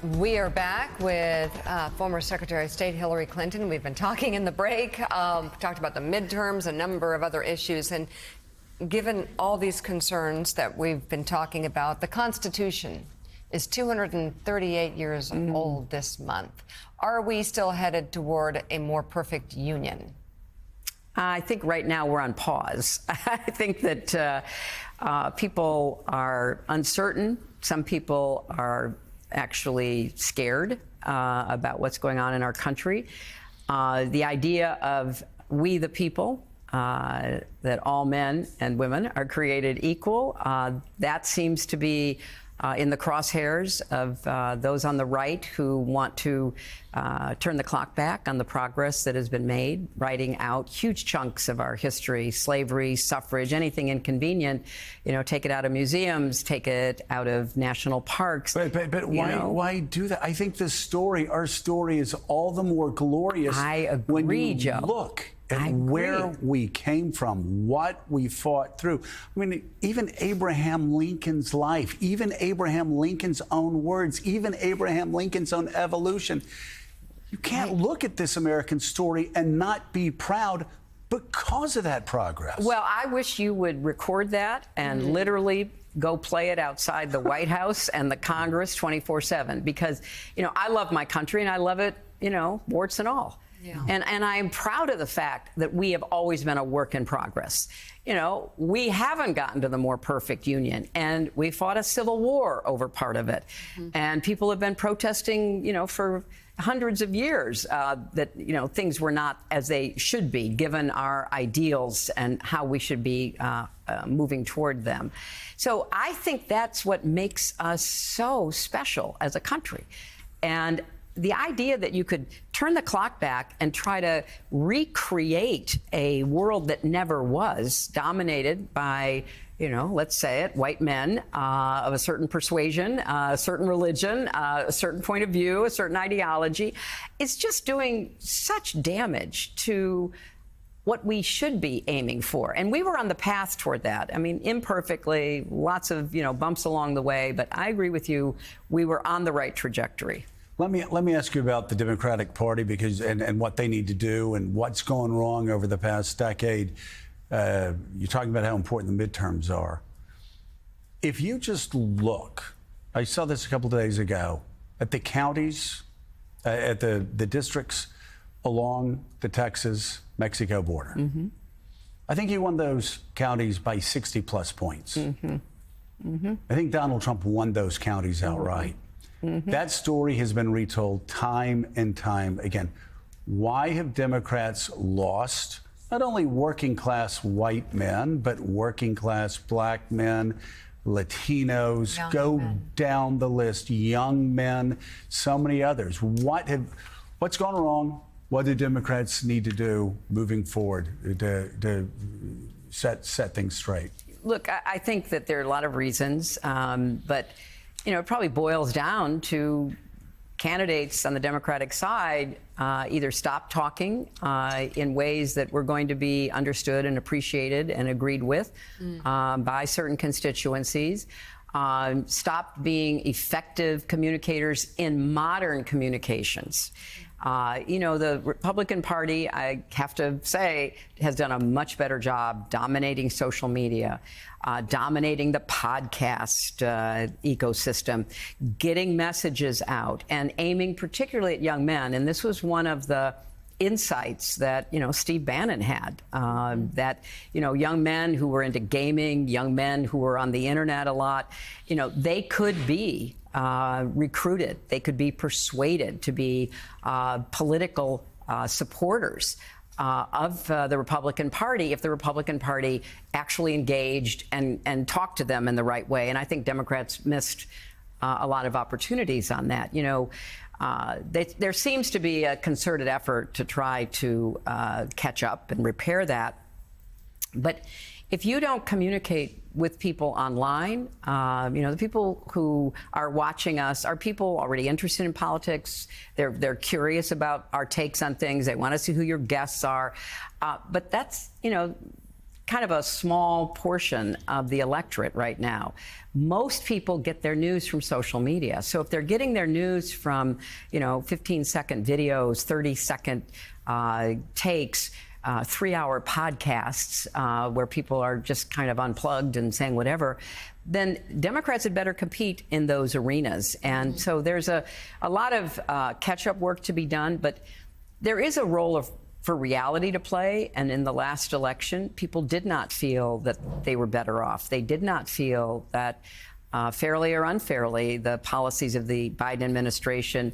We are back with former Secretary of State Hillary Clinton. We've been talking in the break, talked about the midterms, a number of other issues. And given all these concerns that we've been talking about, the Constitution is 238 years old this month. Are we still headed toward a more perfect union? I think right now we're on pause. I think that people are uncertain. Some people are actually scared about what's going on in our country. The idea of we the people, that all men and women are created equal, that seems to be in the crosshairs of those on the right who want to turn the clock back on the progress that has been made, writing out huge chunks of our history, slavery, suffrage, anything inconvenient, take it out of museums, take it out of national parks. But why do that? I think our story is all the more glorious. I agree, when you Joe. Look at where we came from, what we fought through. I mean, even Abraham Lincoln's life, even Abraham Lincoln's own words, even Abraham Lincoln's own evolution. You can't look at this American story and not be proud because of that progress. Well, I wish you would record that and literally go play it outside the White House and the Congress 24/7, because, I love my country and I love it, warts and all. Yeah. And I am proud of the fact that we have always been a work in progress. We haven't gotten to the more perfect union, and we fought a civil war over part of it. And people have been protesting, for hundreds of years that, things were not as they should be, given our ideals and how we should be moving toward them. So I think that's what makes us so special as a country. And the idea that you could turn the clock back and try to recreate a world that never was, dominated by, let's say it, white men of a certain persuasion, a certain religion, a certain point of view, a certain ideology, is just doing such damage to what we should be aiming for. And we were on the path toward that. I mean, imperfectly, lots of, bumps along the way, but I agree with you, we were on the right trajectory. Let me ask you about the Democratic Party, because and what they need to do and what's gone wrong over the past decade. You're talking about how important the midterms are. If you just look, I saw this a couple of days ago, at the counties, at the districts along the Texas-Mexico border. I think he won those counties by 60-plus points. I think Donald Trump won those counties outright. That story has been retold time and time again. Why have Democrats lost not only working class white men, but working class black men, Latinos, down the list, young men, so many others? What's gone wrong? What do Democrats need to do moving forward to set things straight? Look, I think that there are a lot of reasons, but it probably boils down to candidates on the Democratic side either stop talking in ways that were going to be understood and appreciated and agreed with by certain constituencies, stop being effective communicators in modern communications. The Republican Party, I have to say, has done a much better job dominating social media, dominating the podcast ecosystem, getting messages out, and aiming particularly at young men. And this was one of the insights that, Steve Bannon had, that, young men who were into gaming, young men who were on the internet a lot, they could be recruited. They could be persuaded to be political supporters of the Republican Party if the Republican Party actually engaged and talked to them in the right way. And I think Democrats missed a lot of opportunities on that. There seems to be a concerted effort to try to catch up and repair that. But if you don't communicate with people online, the people who are watching us are people already interested in politics. They're curious about our takes on things. They want to see who your guests are. But that's, kind of a small portion of the electorate right now. Most people get their news from social media. So if they're getting their news from, 15-second videos, 30-second takes, 3-hour podcasts where people are just kind of unplugged and saying whatever, then Democrats had better compete in those arenas. And so there's a lot of catch-up work to be done, but there is a role for reality to play. And in the last election, people did not feel that they were better off. They did not feel that fairly or unfairly, the policies of the Biden administration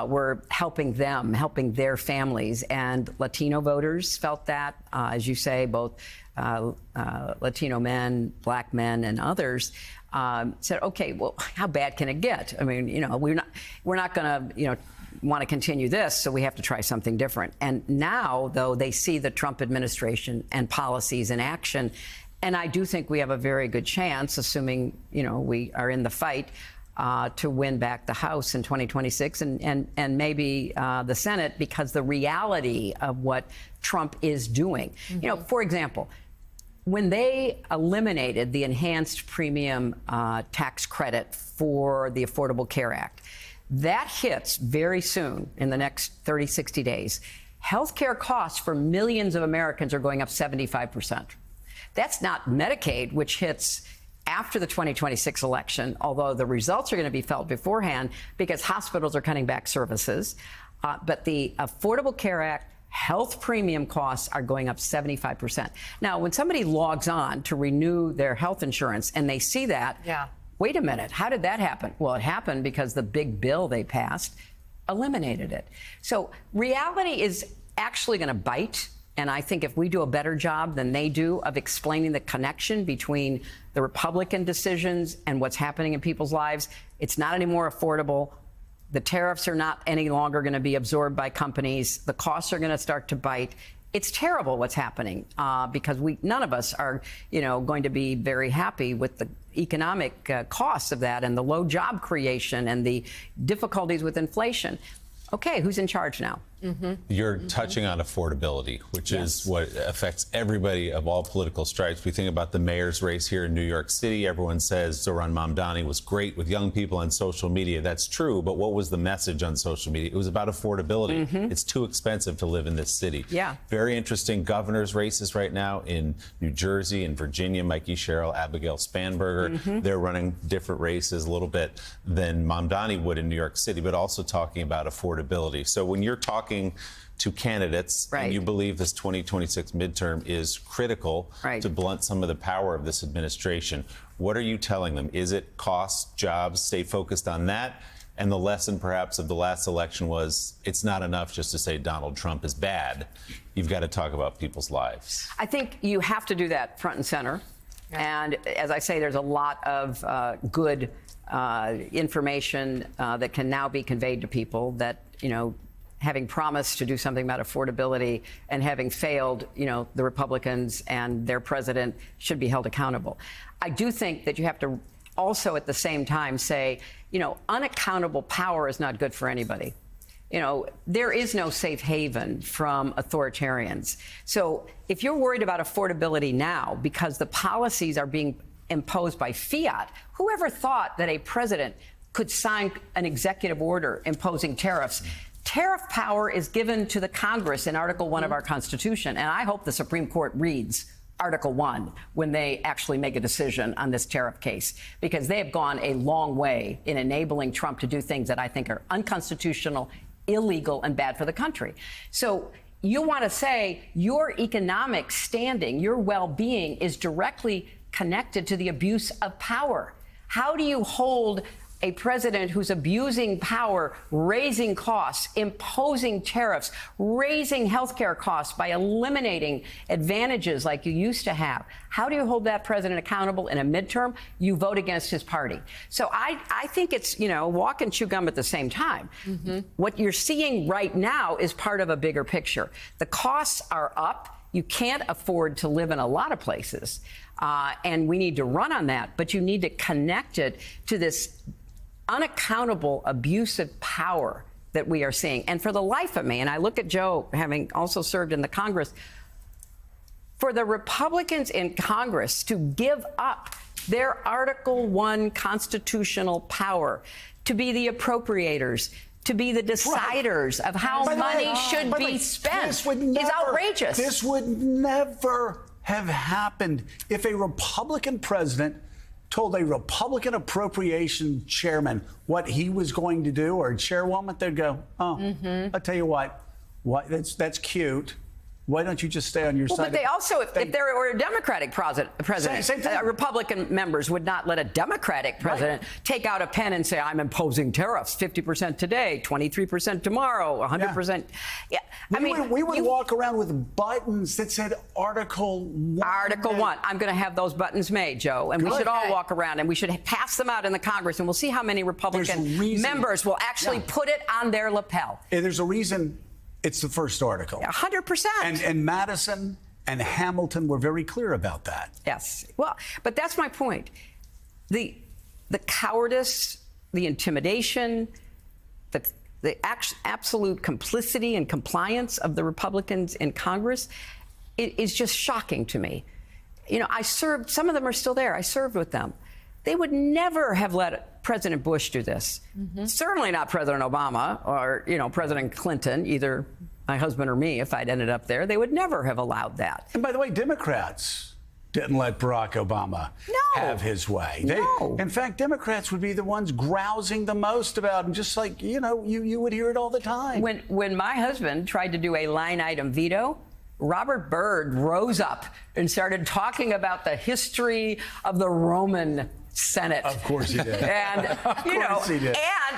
were helping them, helping their families. And Latino voters felt that, as you say, both Latino men, black men, and others said, okay, well, how bad can it get? I mean, we're not going to, want to continue this, so we have to try something different. And now, though, they see the Trump administration and policies in action. And I do think we have a very good chance, assuming, we are in the fight, to win back the House in 2026 and maybe the Senate, because the reality of what Trump is doing. For example, when they eliminated the enhanced premium tax credit for the Affordable Care Act, that hits very soon in the next 30, 60 days. Healthcare costs for millions of Americans are going up 75%. That's not Medicaid, which hits after the 2026 election, although the results are going to be felt beforehand because hospitals are cutting back services. But the Affordable Care Act health premium costs are going up 75%. Now, when somebody logs on to renew their health insurance and they see that, wait a minute, how did that happen? Well, it happened because the big bill they passed eliminated it. So reality is actually going to bite. And I think if we do a better job than they do of explaining the connection between the Republican decisions and what's happening in people's lives, it's not any more affordable. The tariffs are not any longer going to be absorbed by companies. The costs are going to start to bite. It's terrible what's happening because none of us are, going to be very happy with the economic costs of that and the low job creation and the difficulties with inflation. Okay, who's in charge now? You're touching on affordability, which is what affects everybody of all political stripes. We think about the mayor's race here in New York City. Everyone says Zohran Mamdani was great with young people on social media. That's true, but what was the message on social media? It was about affordability. It's too expensive to live in this city. Very interesting governor's races right now in New Jersey and Virginia. Mikey Sherrill, Abigail Spanberger. They're running different races a little bit than Mamdani would in New York City, but also talking about affordability. So when you're talking to candidates and you believe this 2026 midterm is critical to blunt some of the power of this administration, what are you telling them? Is it costs, jobs, stay focused on that? And the lesson perhaps of the last election was it's not enough just to say Donald Trump is bad. You've got to talk about people's lives. I think you have to do that front and center. And as I say, there's a lot of good information that can now be conveyed to people that, having promised to do something about affordability and having failed, the Republicans and their president should be held accountable. I do think that you have to also at the same time say, unaccountable power is not good for anybody. There is no safe haven from authoritarians. So if you're worried about affordability now because the policies are being imposed by fiat, whoever thought that a president could sign an executive order imposing tariffs? Tariff power is given to the Congress in Article 1 of our Constitution, and I hope the Supreme Court reads Article 1 when they actually make a decision on this tariff case, because they have gone a long way in enabling Trump to do things that I think are unconstitutional, illegal, and bad for the country. So you want to say your economic standing, your well-being is directly connected to the abuse of power. How do you hold a president who's abusing power, raising costs, imposing tariffs, raising healthcare costs by eliminating advantages like you used to have? How do you hold that president accountable in a midterm? You vote against his party. So I think it's, walk and chew gum at the same time. What you're seeing right now is part of a bigger picture. The costs are up. You can't afford to live in a lot of places. And we need to run on that. But you need to connect it to this unaccountable abuse of power that we are seeing. And for the life of me, and I look at Joe having also served in the Congress, for the Republicans in Congress to give up their Article 1 constitutional power to be the appropriators, to be the deciders of how money should be spent is outrageous. This would never have happened if a Republican president told a Republican appropriation chairman what he was going to do, or a chairwoman, they'd go, oh, I'll tell you what, that's cute. Why don't you just stay on your side? But they also, if there were a Democratic president, Same thing. Republican members would not let a Democratic president take out a pen and say, I'm imposing tariffs, 50% today, 23% tomorrow, 100%. Yeah. We would walk around with buttons that said Article 1. Article 1. I'm going to have those buttons made, Joe, and we should all walk around and we should pass them out in the Congress, and we'll see how many Republican members will actually put it on their lapel. There's a reason. It's the first article. 100%. And Madison and Hamilton were very clear about that. Yes. Well, but that's my point. The cowardice, the intimidation, the absolute complicity and compliance of the Republicans in Congress is just shocking to me. You know, I served, some of them are still there. I served with them. They would never have let President Bush do this. Certainly not President Obama or, President Clinton, either my husband or me, if I'd ended up there. They would never have allowed that. And by the way, Democrats didn't let Barack Obama have his way. In fact, Democrats would be the ones grousing the most about him, just like, you would hear it all the time. When my husband tried to do a line item veto, Robert Byrd rose up and started talking about the history of the Roman Senate. Of course he did. And, he did.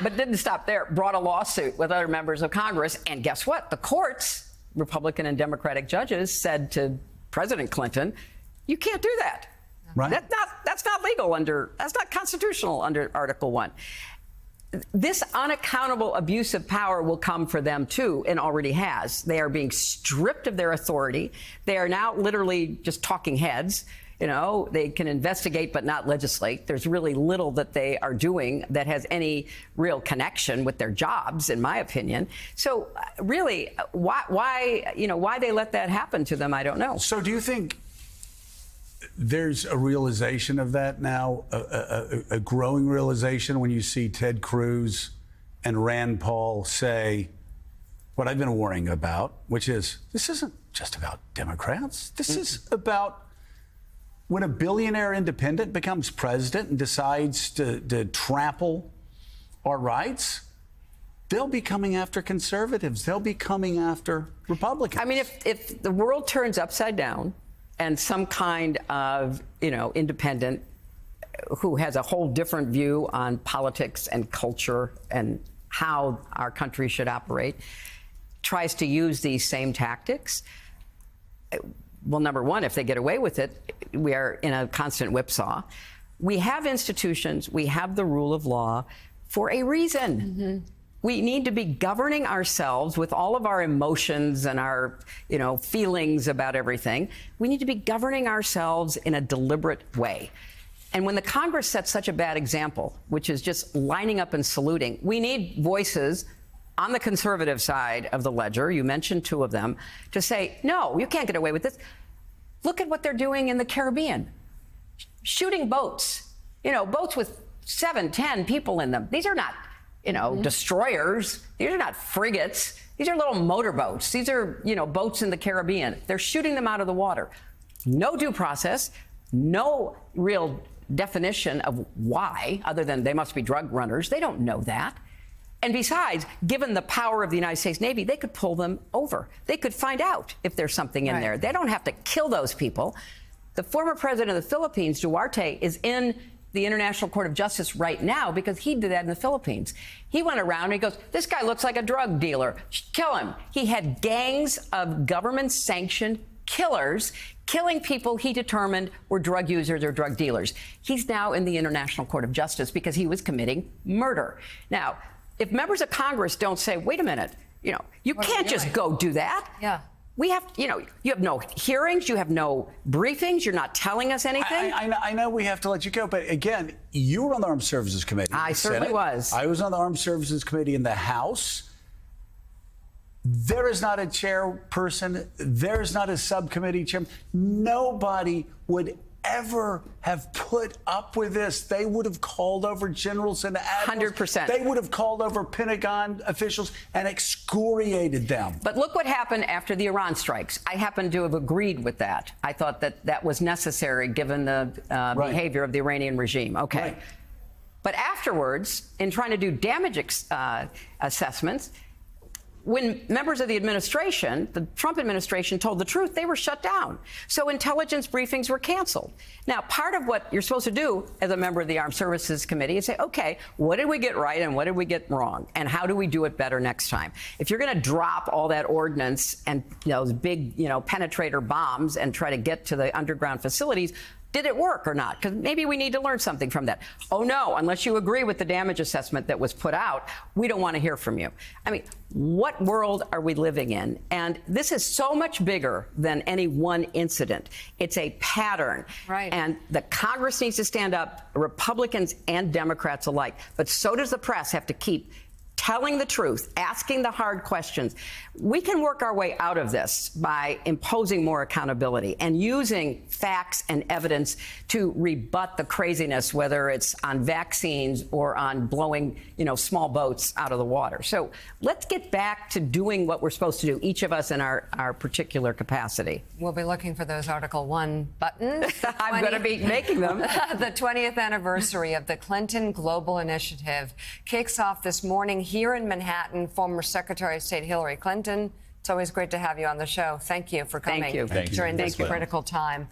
But didn't stop there, brought a lawsuit with other members of Congress. And guess what? The courts, Republican and Democratic judges, said to President Clinton, you can't do that. Right. That's not legal that's not constitutional under Article 1. This unaccountable abuse of power will come for them, too, and already has. They are being stripped of their authority. They are now literally just talking heads. They can investigate but not legislate. There's really little that they are doing that has any real connection with their jobs, in my opinion. So really, why they let that happen to them, I don't know. So do you think there's a realization of that now, a growing realization when you see Ted Cruz and Rand Paul say what I've been worrying about, which is this isn't just about Democrats. This is about when a billionaire independent becomes president and decides to trample our rights, they'll be coming after conservatives. They'll be coming after Republicans. I mean, if the world turns upside down and some kind of, independent who has a whole different view on politics and culture and how our country should operate tries to use these same tactics, well, number one, if they get away with it, we are in a constant whipsaw. We have institutions, we have the rule of law for a reason. We need to be governing ourselves with all of our emotions and our, feelings about everything. We need to be governing ourselves in a deliberate way. And when the Congress sets such a bad example, which is just lining up and saluting, we need voices on the conservative side of the ledger, you mentioned two of them, to say, no, you can't get away with this. Look at what they're doing in the Caribbean. Shooting boats, boats with 7, 10 people in them. These are not, destroyers. These are not frigates. These are little motorboats. These are, boats in the Caribbean. They're shooting them out of the water. No due process, no real definition of why, other than they must be drug runners. They don't know that. And besides, given the power of the United States Navy, they could pull them over. They could find out if there's something in there. They don't have to kill those people. The former president of the Philippines, Duarte, is in the International Court of Justice right now because he did that in the Philippines. He went around and he goes, this guy looks like a drug dealer. Kill him. He had gangs of government-sanctioned killers killing people he determined were drug users or drug dealers. He's now in the International Court of Justice because he was committing murder. Now, if members of Congress don't say, wait a minute, you can't just go do that. Yeah. We have, you have no hearings, you have no briefings, you're not telling us anything. I know we have to let you go, but again, you were on the Armed Services Committee. I certainly was. I was on the Armed Services Committee in the House. There is not a chairperson. There is not a subcommittee chairman. Nobody would ever have put up with this. They would have called over generals and admirals. 100%. They would have called over Pentagon officials and excoriated them. But look what happened after the Iran strikes. I happen to have agreed with that. I thought that that was necessary given the behavior of the Iranian regime. Okay. Right. But afterwards, in trying to do damage assessments, when members of the administration, the Trump administration, told the truth, they were shut down. So intelligence briefings were canceled. Now, part of what you're supposed to do as a member of the Armed Services Committee is say, okay, what did we get right and what did we get wrong? And how do we do it better next time? If you're going to drop all that ordnance and those big, penetrator bombs and try to get to the underground facilities, did it work or not? Because maybe we need to learn something from that. Oh, no, unless you agree with the damage assessment that was put out, we don't want to hear from you. I mean, what world are we living in? And this is so much bigger than any one incident. It's a pattern. Right. And the Congress needs to stand up, Republicans and Democrats alike. But so does the press have to keep telling the truth, asking the hard questions. We can work our way out of this by imposing more accountability and using facts and evidence to rebut the craziness, whether it's on vaccines or on blowing, small boats out of the water. So let's get back to doing what we're supposed to do, each of us in our particular capacity. We'll be looking for those Article 1 buttons. I'm going to be making them. The 20th anniversary of the Clinton Global Initiative kicks off this morning here in Manhattan. Former Secretary of State Hillary Clinton. It's always great to have you on the show. Thank you for coming Thank you. Thank you. during this Thank you. critical time.